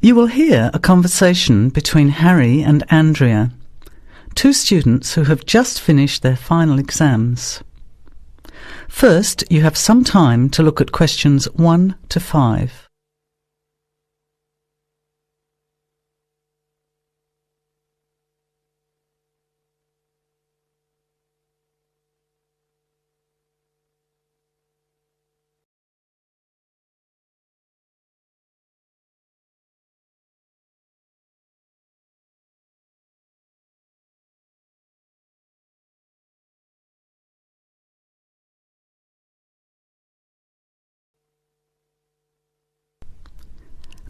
You will hear a conversation between Harry and Andrea, two students who have just finished their final exams. First, you have some time to look at questions 1 to 5.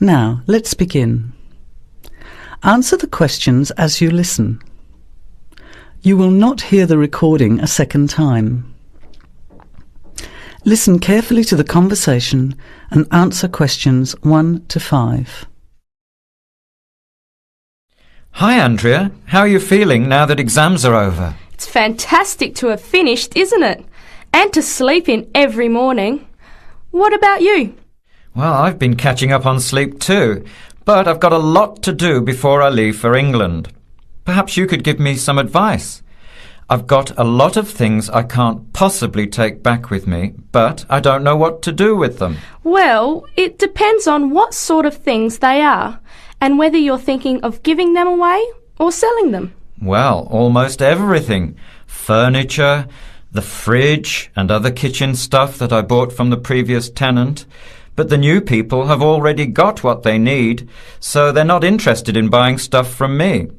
Now, let's begin. Answer the questions as you listen. You will not hear the recording a second time. Listen carefully to the conversation and answer questions 1 to 5. Hi, Andrea. How are you feeling now that exams are over? It's fantastic to have finished, isn't it? And to sleep in every morning. What about you? Well, I've been catching up on sleep too, but I've got a lot to do before I leave for England. Perhaps you could give me some advice. I've got a lot of things I can't possibly take back with me, but I don't know what to do with them. Well, it depends on what sort of things they are and whether you're thinking of giving them away or selling them. Well, almost everything. Furniture, the fridge and other kitchen stuff that I bought from the previous tenant. But the new people have already got what they need, so they're not interested in buying stuff from me.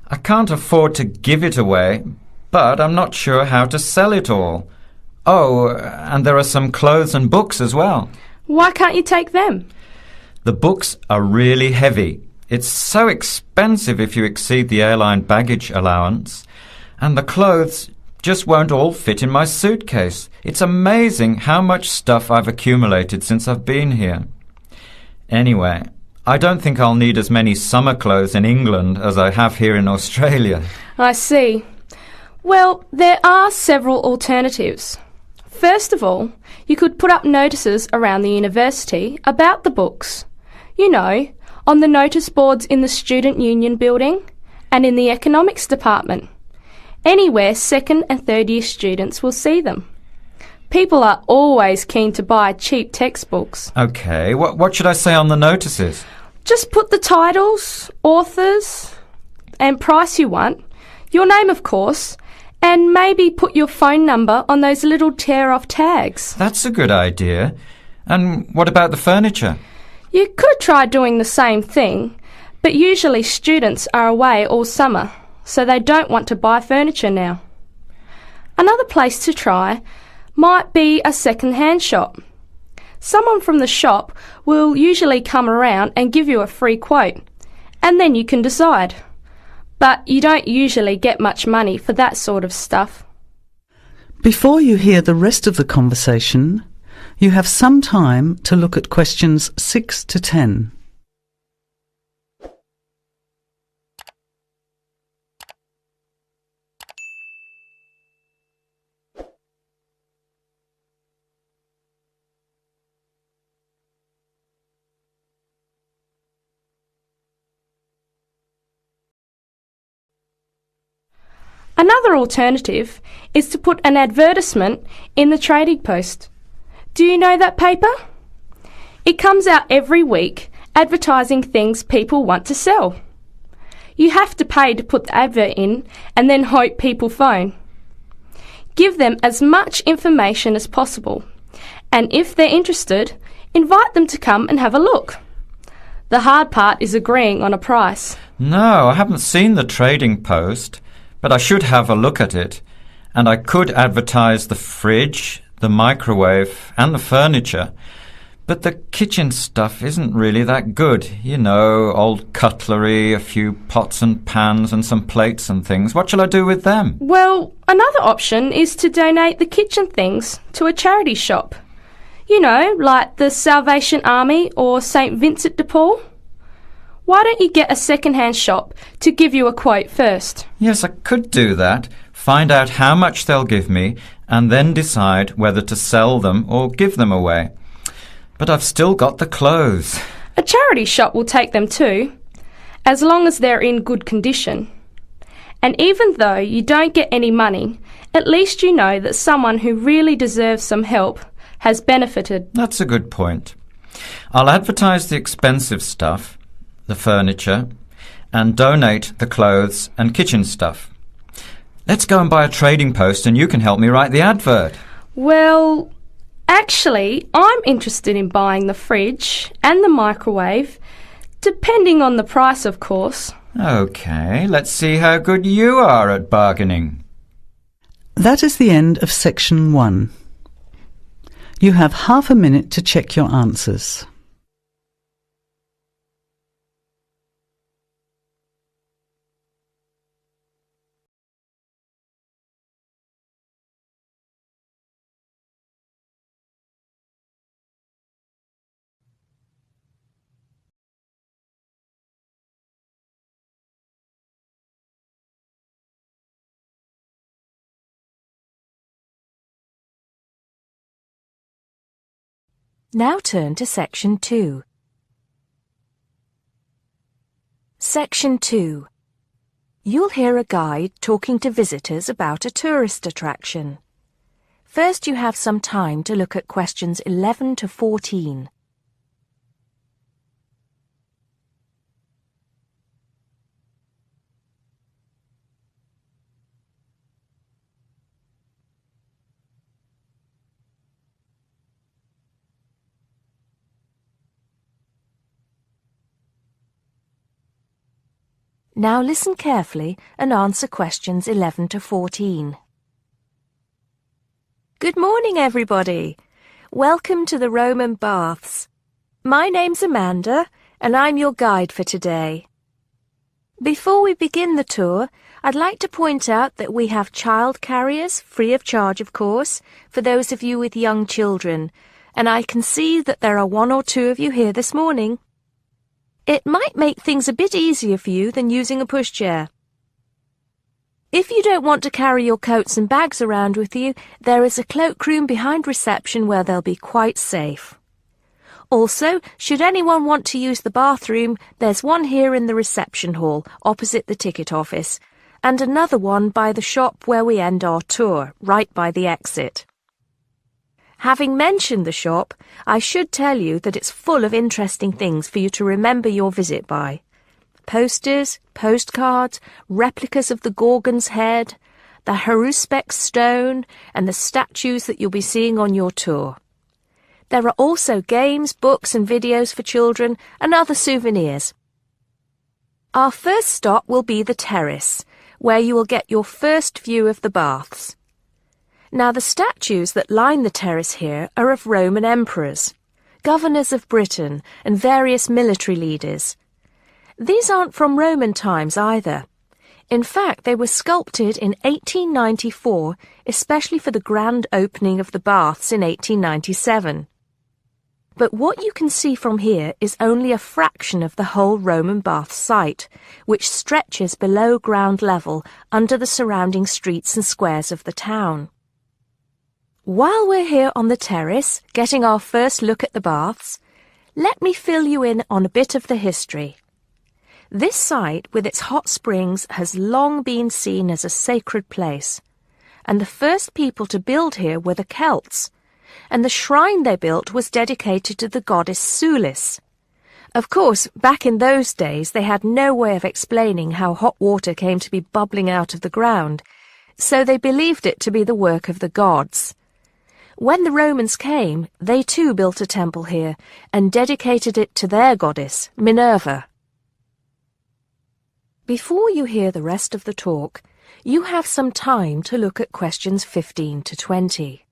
I can't afford to give it away, but I'm not sure how to sell it all. Oh, and there are some clothes and books as well. Why can't you take them? The books are really heavy. It's so expensive if you exceed the airline baggage allowance. And the clothes just won't all fit in my suitcase. It's amazing how much stuff I've accumulated since I've been here. Anyway, I don't think I'll need as many summer clothes in England as I have here in Australia. I see. Well, there are several alternatives. First of all, you could put up notices around the university about the books. You know, on the notice boards in the Student Union building and in the economics department. Anywhere second and third year students will see them. People are always keen to buy cheap textbooks. OK, what should I say on the notices? Just put the titles, authors and price you want, your name of course, and maybe put your phone number on those little tear-off tags. That's a good idea. And what about the furniture? You could try doing the same thing, but usually students are away all summer, so they don't want to buy furniture now. Another place to try might be a second-hand shop. Someone from the shop will usually come around and give you a free quote, and then you can decide. But you don't usually get much money for that sort of stuff. Before you hear the rest of the conversation, you have some time to look at questions 6 to 10. Another alternative is to put an advertisement in the Trading Post. Do you know that paper? It comes out every week advertising things people want to sell. You have to pay to put the advert in and then hope people phone. Give them as much information as possible, and if they're interested, invite them to come and have a look. The hard part is agreeing on a price. No, I haven't seen the Trading Post, but I should have a look at it. And I could advertise the fridge, the microwave and the furniture. But the kitchen stuff isn't really that good. You know, old cutlery, a few pots and pans and some plates and things. What shall I do with them? Well, another option is to donate the kitchen things to a charity shop. You know, like the Salvation Army or St. Vincent de Paul. Why don't you get a second-hand shop to give you a quote first? Yes, I could do that. Find out how much they'll give me and then decide whether to sell them or give them away. But I've still got the clothes. A charity shop will take them too, as long as they're in good condition. And even though you don't get any money, at least you know that someone who really deserves some help has benefited. That's a good point. I'll advertise the expensive stuff, the furniture, and donate the clothes and kitchen stuff. Let's go and buy a trading post and you can help me write the advert. Well, actually, I'm interested in buying the fridge and the microwave, depending on the price, of course. OK, let's see how good you are at bargaining. That is the end of section 1. You have half a minute to check your answers. Now turn to Section 2. Section 2. You'll hear a guide talking to visitors about a tourist attraction. First, you have some time to look at questions 11 to 14. Now listen carefully and answer questions 11 to 14. Good morning, everybody. Welcome to the Roman Baths. My name's Amanda, and I'm your guide for today. Before we begin the tour, I'd like to point out that we have child carriers, free of charge, of course, for those of you with young children, and I can see that there are 1 or 2 of you here this morning. It might make things a bit easier for you than using a pushchair. If you don't want to carry your coats and bags around with you, there is a cloakroom behind reception where they'll be quite safe. Also, should anyone want to use the bathroom, there's one here in the reception hall, opposite the ticket office, and another one by the shop where we end our tour, right by the exit. Having mentioned the shop, I should tell you that it's full of interesting things for you to remember your visit by. Posters, postcards, replicas of the Gorgon's head, the Haruspex stone, and the statues that you'll be seeing on your tour. There are also games, books and videos for children and other souvenirs. Our first stop will be the terrace, where you will get your first view of the baths. Now, the statues that line the terrace here are of Roman emperors, governors of Britain, and various military leaders. These aren't from Roman times either. In fact, they were sculpted in 1894, especially for the grand opening of the baths in 1897. But what you can see from here is only a fraction of the whole Roman bath site, which stretches below ground level under the surrounding streets and squares of the town. While we're here on the terrace, getting our first look at the baths, let me fill you in on a bit of the history. This site, with its hot springs, has long been seen as a sacred place, and the first people to build here were the Celts, and the shrine they built was dedicated to the goddess Sulis. Of course, back in those days they had no way of explaining how hot water came to be bubbling out of the ground, so they believed it to be the work of the gods. When the Romans came, they too built a temple here and dedicated it to their goddess, Minerva. Before you hear the rest of the talk, you have some time to look at questions 15 to 20.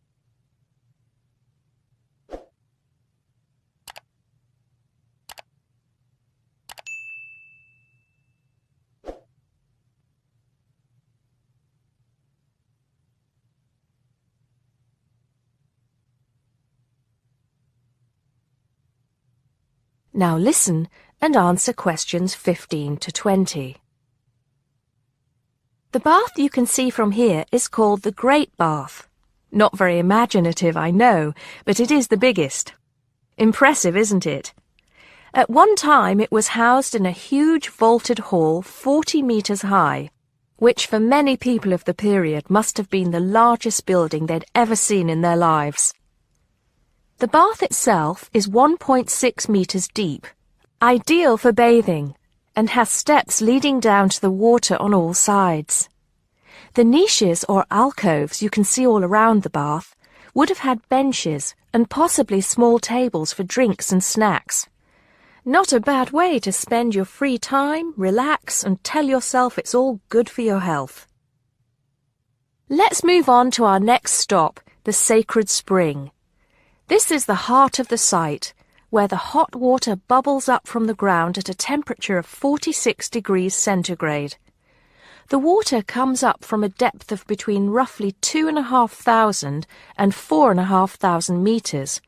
Now listen and answer questions 15 to 20. The bath you can see from here is called the Great Bath. Not very imaginative, I know, but it is the biggest. Impressive, isn't it? At one time it was housed in a huge vaulted hall 40 metres high, which for many people of the period must have been the largest building they'd ever seen in their lives. The bath itself is 1.6 metres deep, ideal for bathing, and has steps leading down to the water on all sides. The niches or alcoves you can see all around the bath would have had benches and possibly small tables for drinks and snacks. Not a bad way to spend your free time, relax, and tell yourself it's all good for your health. Let's move on to our next stop, the sacred spring. This is the heart of the site, where the hot water bubbles up from the ground at a temperature of 46 degrees centigrade. The water comes up from a depth of between roughly 2,500 and 4,500 metres,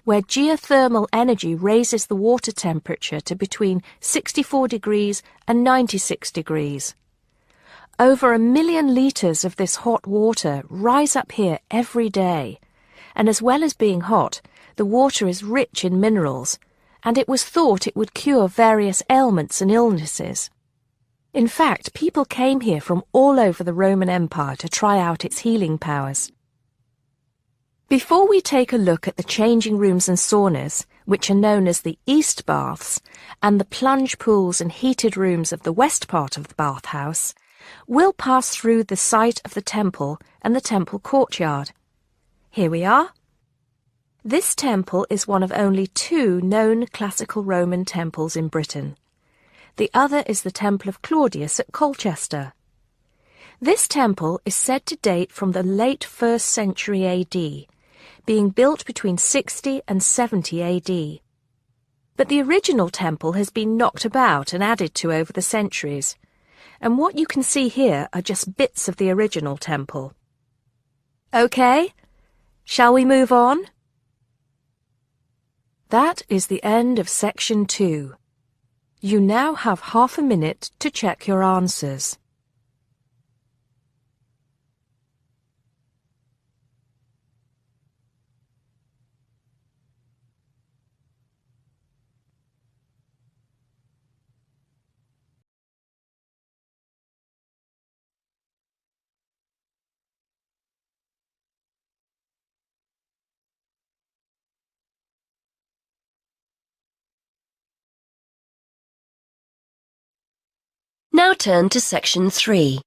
where geothermal energy raises the water temperature to between 64 degrees and 96 degrees. Over 1 million litres of this hot water rise up here every day, and as well as being hot, the water is rich in minerals, and it was thought it would cure various ailments and illnesses. In fact, people came here from all over the Roman Empire to try out its healing powers. Before we take a look at the changing rooms and saunas, which are known as the East Baths, and the plunge pools and heated rooms of the west part of the bathhouse, we'll pass through the site of the temple and the temple courtyard. Here we are. This temple is one of only 2 known classical Roman temples in Britain. The other is the Temple of Claudius at Colchester. This temple is said to date from the late 1st century AD, being built between 60 and 70 AD. But the original temple has been knocked about and added to over the centuries, and what you can see here are just bits of the original temple. Okay, shall we move on? That is the end of section 2. You now have half a minute to check your answers. Now turn to section 3.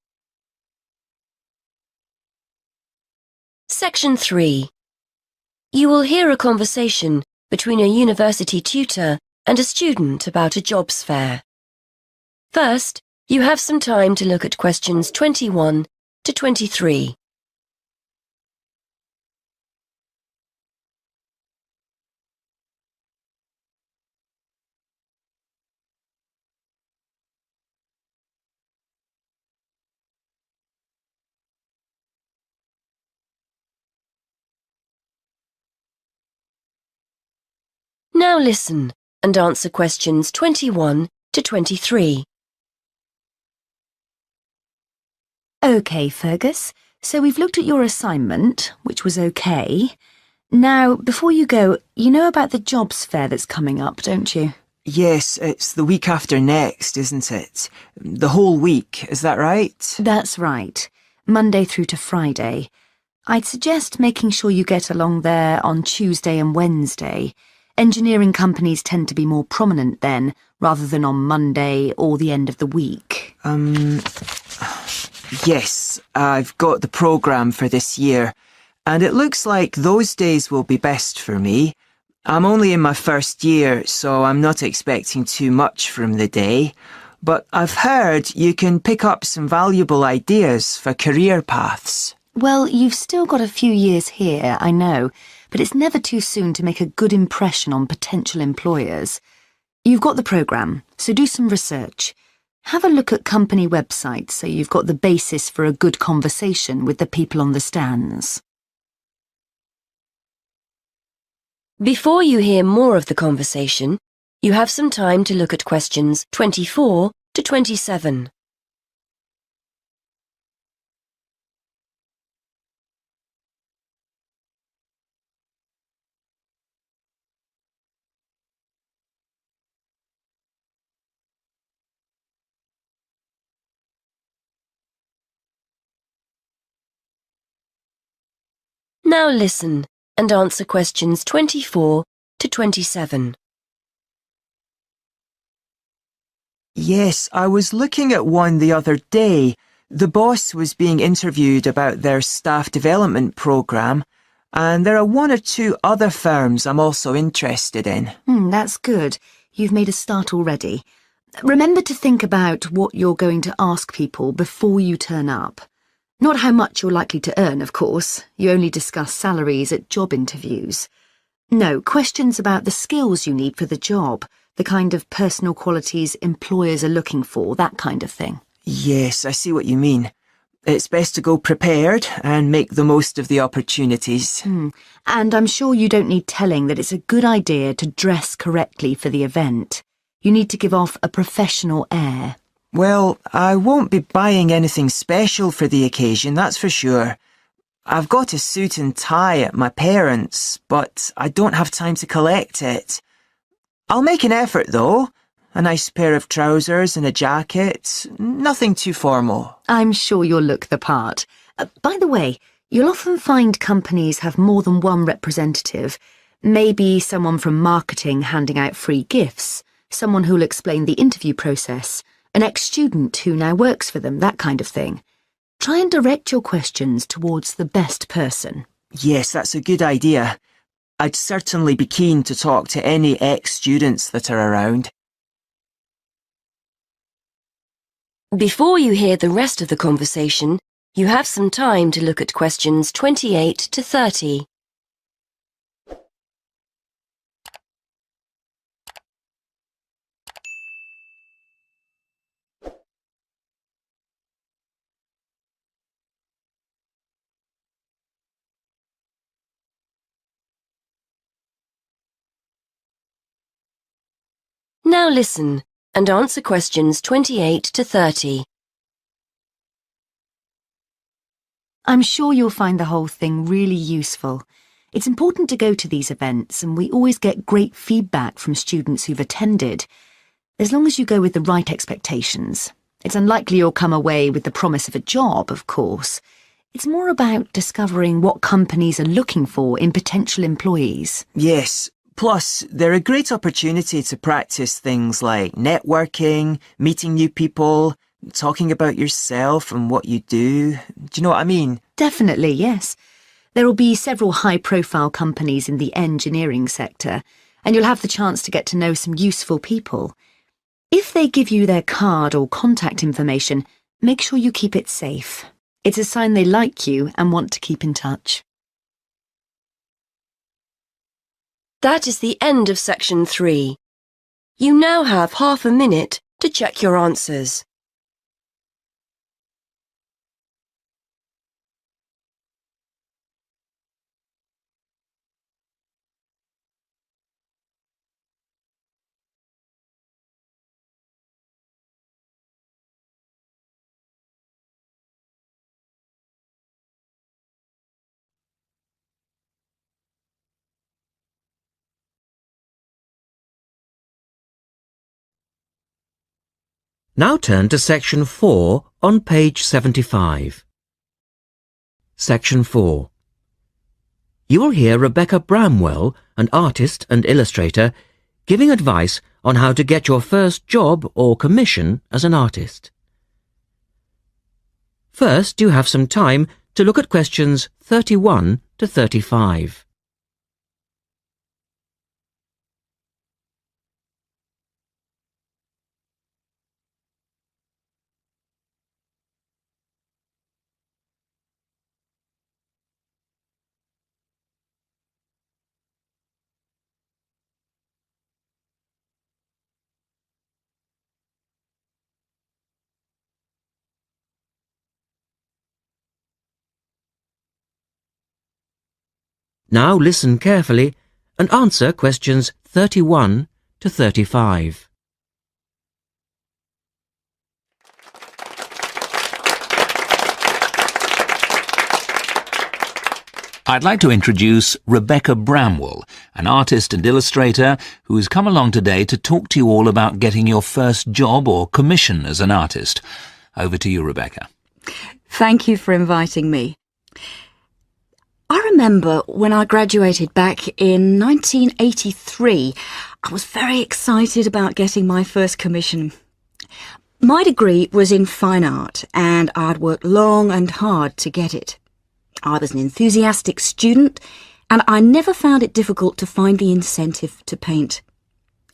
Section 3. You will hear a conversation between a university tutor and a student about a jobs fair. First, you have some time to look at questions 21 to 23. Now listen and answer questions 21 to 23. OK, Fergus, so we've looked at your assignment, which was OK. Now, before you go, you know about the jobs fair that's coming up, don't you? Yes, it's the week after next, isn't it? The whole week, is that right? That's right. Monday through to Friday. I'd suggest making sure you get along there on Tuesday and Wednesday. Engineering companies tend to be more prominent then, rather than on Monday or the end of the week. Yes, I've got the programme for this year, and it looks like those days will be best for me. I'm only in my first year, so I'm not expecting too much from the day, but I've heard you can pick up some valuable ideas for career paths. Well, you've still got a few years here, I know, but it's never too soon to make a good impression on potential employers. You've got the programme, so do some research. Have a look at company websites so you've got the basis for a good conversation with the people on the stands. Before you hear more of the conversation, you have some time to look at questions 24 to 27. Now listen and answer questions 24 to 27. Yes, I was looking at one the other day. The boss was being interviewed about their staff development programme, and there are one or two other firms I'm also interested in. That's good. You've made a start already. Remember to think about what you're going to ask people before you turn up. Not how much you're likely to earn, of course. You only discuss salaries at job interviews. No, questions about the skills you need for the job, the kind of personal qualities employers are looking for, that kind of thing. Yes, I see what you mean. It's best to go prepared and make the most of the opportunities. And I'm sure you don't need telling that it's a good idea to dress correctly for the event. You need to give off a professional air. Well, I won't be buying anything special for the occasion, that's for sure. I've got a suit and tie at my parents', but I don't have time to collect it. I'll make an effort, though. A nice pair of trousers and a jacket. Nothing too formal. I'm sure you'll look the part. By the way, you'll often find companies have more than one representative. Maybe someone from marketing handing out free gifts, someone who'll explain the interview process, an ex-student who now works for them, that kind of thing. Try and direct your questions towards the best person. Yes, that's a good idea. I'd certainly be keen to talk to any ex-students that are around. Before you hear the rest of the conversation, you have some time to look at questions 28 to 30. Now listen and answer questions 28 to 30. I'm sure you'll find the whole thing really useful. It's important to go to these events, and we always get great feedback from students who've attended. As long as you go with the right expectations. It's unlikely you'll come away with the promise of a job, of course. It's more about discovering what companies are looking for in potential employees. Yes. Plus, they're a great opportunity to practice things like networking, meeting new people, talking about yourself and what you do. Do you know what I mean? Definitely, yes. There will be several high-profile companies in the engineering sector, and you'll have the chance to get to know some useful people. If they give you their card or contact information, make sure you keep it safe. It's a sign they like you and want to keep in touch. That is the end of section 3. You now have half a minute to check your answers. Now turn to section 4 on page 75. Section 4. You will hear Rebecca Bramwell, an artist and illustrator, giving advice on how to get your first job or commission as an artist. First, you have some time to look at questions 31 to 35. Now listen carefully and answer questions 31 to 35. I'd like to introduce Rebecca Bramwell, an artist and illustrator who has come along today to talk to you all about getting your first job or commission as an artist. Over to you, Rebecca. Thank you for inviting me. I remember when I graduated back in 1983, I was very excited about getting my first commission. My degree was in fine art, and I'd worked long and hard to get it. I was an enthusiastic student, and I never found it difficult to find the incentive to paint.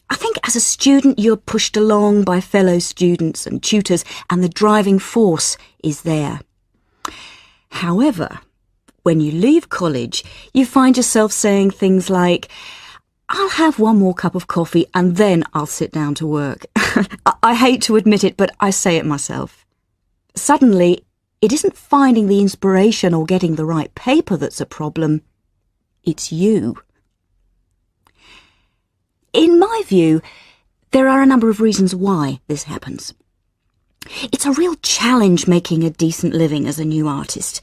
I think as a student you're pushed along by fellow students and tutors, and the driving force is there. However, when you leave college, you find yourself saying things like, "I'll have one more cup of coffee and then I'll sit down to work." I hate to admit it, but I say it myself. Suddenly, it isn't finding the inspiration or getting the right paper that's a problem. It's you. In my view, there are a number of reasons why this happens. It's a real challenge making a decent living as a new artist.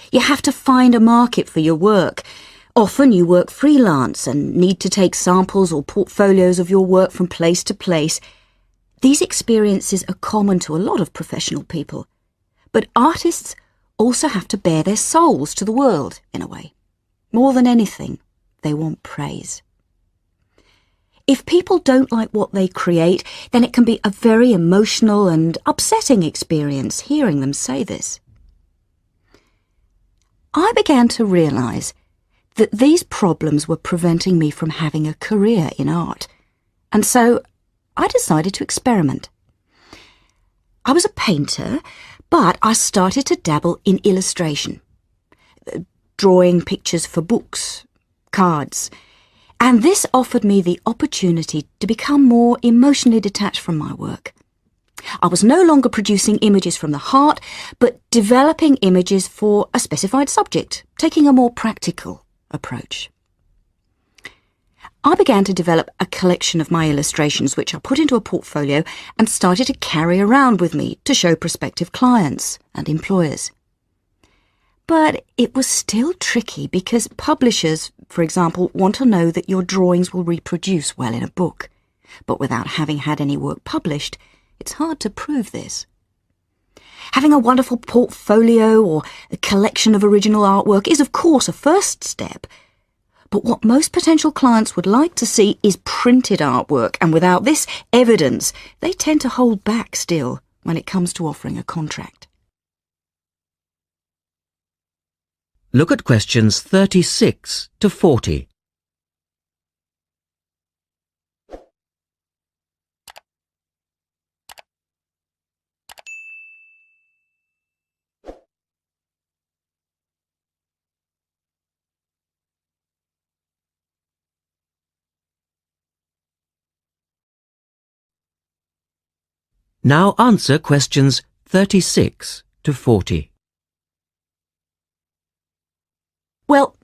You have to find a market for your work. Often you work freelance and need to take samples or portfolios of your work from place to place. These experiences are common to a lot of professional people. But artists also have to bare their souls to the world, in a way. More than anything, they want praise. If people don't like what they create, then it can be a very emotional and upsetting experience hearing them say this. I began to realise that these problems were preventing me from having a career in art, and so I decided to experiment. I was a painter, but I started to dabble in illustration, drawing pictures for books, cards, and this offered me the opportunity to become more emotionally detached from my work. I was no longer producing images from the heart, but developing images for a specified subject, taking a more practical approach. I began to develop a collection of my illustrations, which I put into a portfolio and started to carry around with me to show prospective clients and employers. But it was still tricky because publishers, for example, want to know that your drawings will reproduce well in a book. But without having had any work published, it's hard to prove this. Having a wonderful portfolio or a collection of original artwork is, of course, a first step. But what most potential clients would like to see is printed artwork, and without this evidence, they tend to hold back still when it comes to offering a contract. Look at questions 36 to 40. Now answer questions 36 to 40. Well,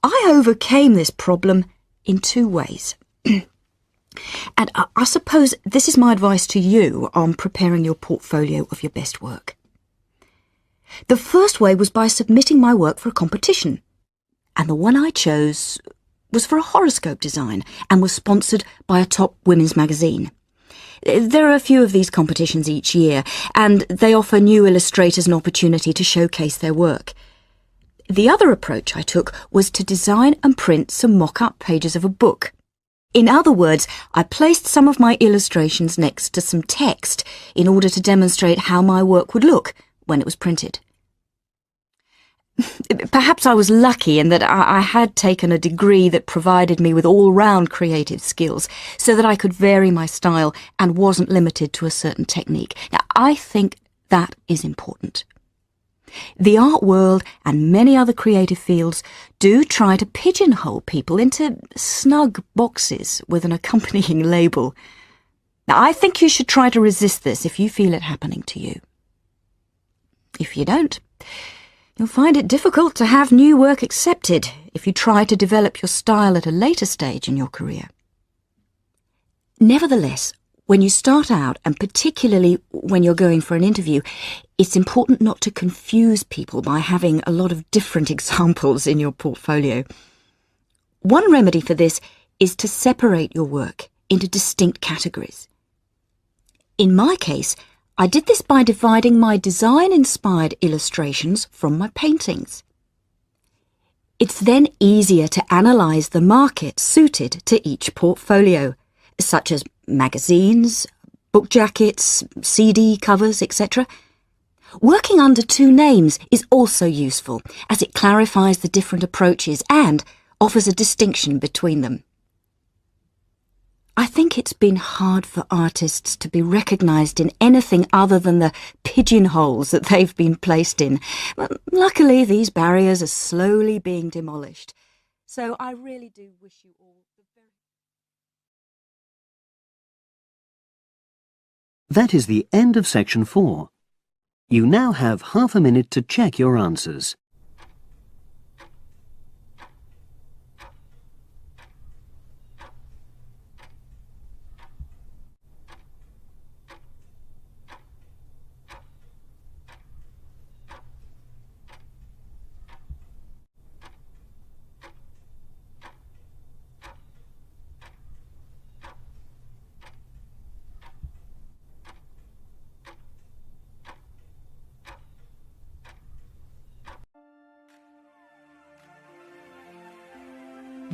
I overcame this problem in two ways. And I suppose this is my advice to you on preparing your portfolio of your best work. The first way was by submitting my work for a competition. And the one I chose was for a horoscope design and was sponsored by a top women's magazine. There are a few of these competitions each year, and they offer new illustrators an opportunity to showcase their work. The other approach I took was to design and print some mock-up pages of a book. In other words, I placed some of my illustrations next to some text in order to demonstrate how my work would look when it was printed. Perhaps I was lucky in that I had taken a degree that provided me with all-round creative skills so that I could vary my style and wasn't limited to a certain technique. Now, I think that is important. The art world and many other creative fields do try to pigeonhole people into snug boxes with an accompanying label. Now, I think you should try to resist this if you feel it happening to you. If you don't, you'll find it difficult to have new work accepted if you try to develop your style at a later stage in your career. Nevertheless, when you start out, and particularly when you're going for an interview, it's important not to confuse people by having a lot of different examples in your portfolio. One remedy for this is to separate your work into distinct categories. In my case, I did this by dividing my design-inspired illustrations from my paintings. It's then easier to analyse the market suited to each portfolio, such as magazines, book jackets, CD covers, etc. Working under two names is also useful, as it clarifies the different approaches and offers a distinction between them. I think it's been hard for artists to be recognised in anything other than the pigeonholes that they've been placed in. But luckily, these barriers are slowly being demolished. So I really do wish you all the very... That is the end of section 4. You now have half a minute to check your answers.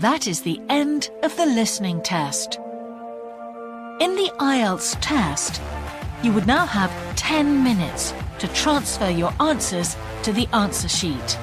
That is the end of the listening test. In the IELTS test, you would now have 10 minutes to transfer your answers to the answer sheet.